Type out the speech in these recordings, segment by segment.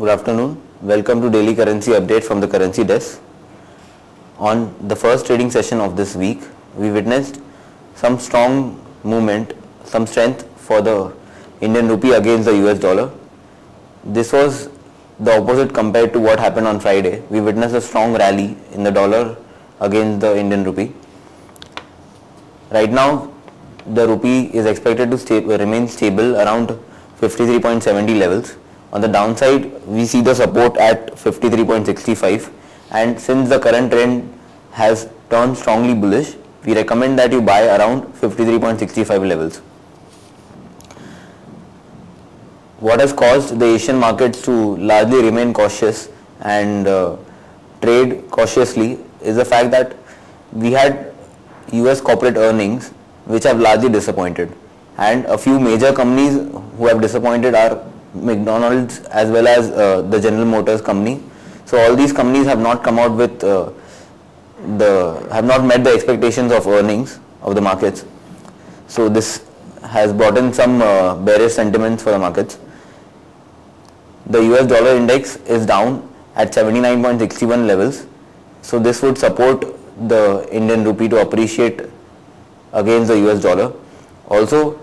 Good afternoon. Welcome to daily currency update from the currency desk. On the first trading session of this week, we witnessed some strong movement, some strength for the Indian rupee against the US dollar. This was the opposite compared to what happened on Friday. We witnessed a strong rally in the dollar against the Indian rupee. Right now, the rupee is expected to remain stable around 53.70 levels. On the downside, we see the support at 53.65, and since the current trend has turned strongly bullish, we recommend that you buy around 53.65 levels. What has caused the Asian markets to largely remain cautious and trade cautiously is the fact that we had US corporate earnings which have largely disappointed, and a few major companies who have disappointed are McDonald's as well as the General Motors company. So all these companies have not come out with have not met the expectations of earnings of the markets. So this has brought in some bearish sentiments for the markets. The US dollar index is down at 79.61 levels. So this would support the Indian rupee to appreciate against the US dollar. Also,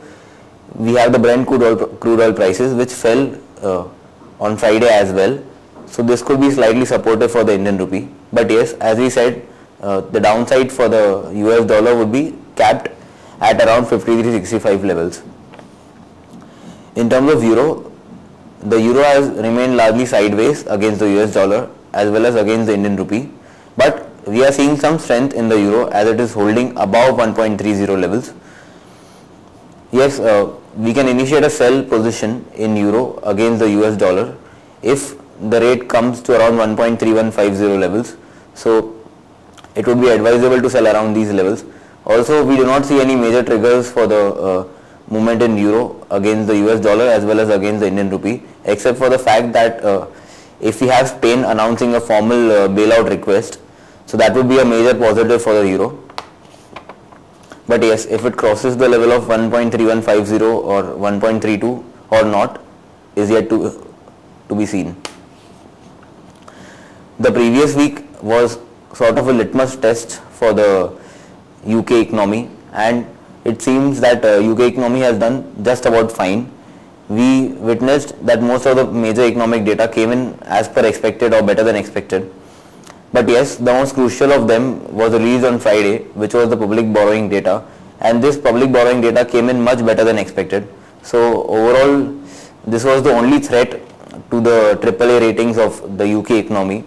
we have the Brent crude oil prices which fell on Friday as well. So this could be slightly supportive for the Indian rupee. But yes, as we said, the downside for the US dollar would be capped at around 53.65 levels. In terms of euro, the euro has remained largely sideways against the US dollar as well as against the Indian rupee. But we are seeing some strength in the euro as it is holding above 1.30 levels. Yes, we can initiate a sell position in euro against the US dollar if the rate comes to around 1.3150 levels. So it would be advisable to sell around these levels. Also, we do not see any major triggers for the movement in euro against the US dollar as well as against the Indian rupee, except for the fact that if we have Spain announcing a formal bailout request, so that would be a major positive for the euro. But yes, if it crosses the level of 1.3150 or 1.32 or not is yet to be seen. The previous week was sort of a litmus test for the UK economy, and it seems that UK economy has done just about fine. We witnessed that most of the major economic data came in as per expected or better than expected. But yes, the most crucial of them was released on Friday, which was the public borrowing data, and this public borrowing data came in much better than expected. So overall, this was the only threat to the AAA ratings of the UK economy.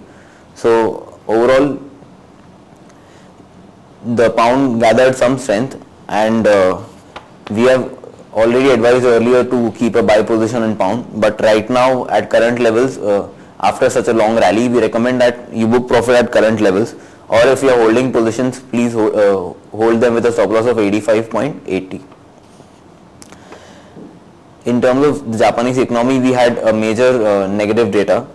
So overall, the pound gathered some strength, and we have already advised earlier to keep a buy position in pound, but right now at current levels, after such a long rally, we recommend that you book profit at current levels, or if you are holding positions, please hold them with a stop loss of 85.80. In terms of the Japanese economy, we had a major negative data.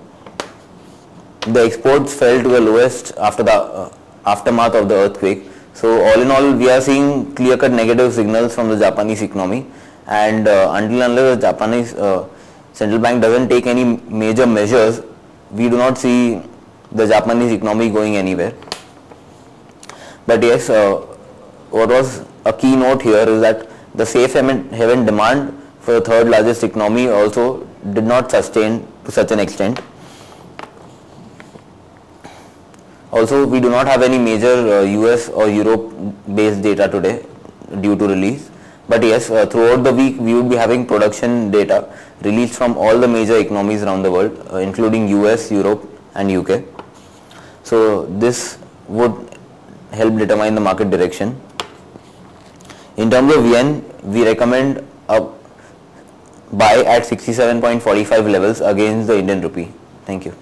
The exports fell to the lowest after the aftermath of the earthquake. So all in all, we are seeing clear-cut negative signals from the Japanese economy, and until unless the Japanese central bank doesn't take any major measures, we do not see the Japanese economy going anywhere. But yes, what was a key note here is that the safe haven demand for the third largest economy also did not sustain to such an extent. Also, we do not have any major US or Europe based data today due to release. But yes, throughout the week we would be having production data released from all the major economies around the world, including US, Europe and UK. So this would help determine the market direction. In terms of yen, we recommend a buy at 67.45 levels against the Indian rupee. Thank you.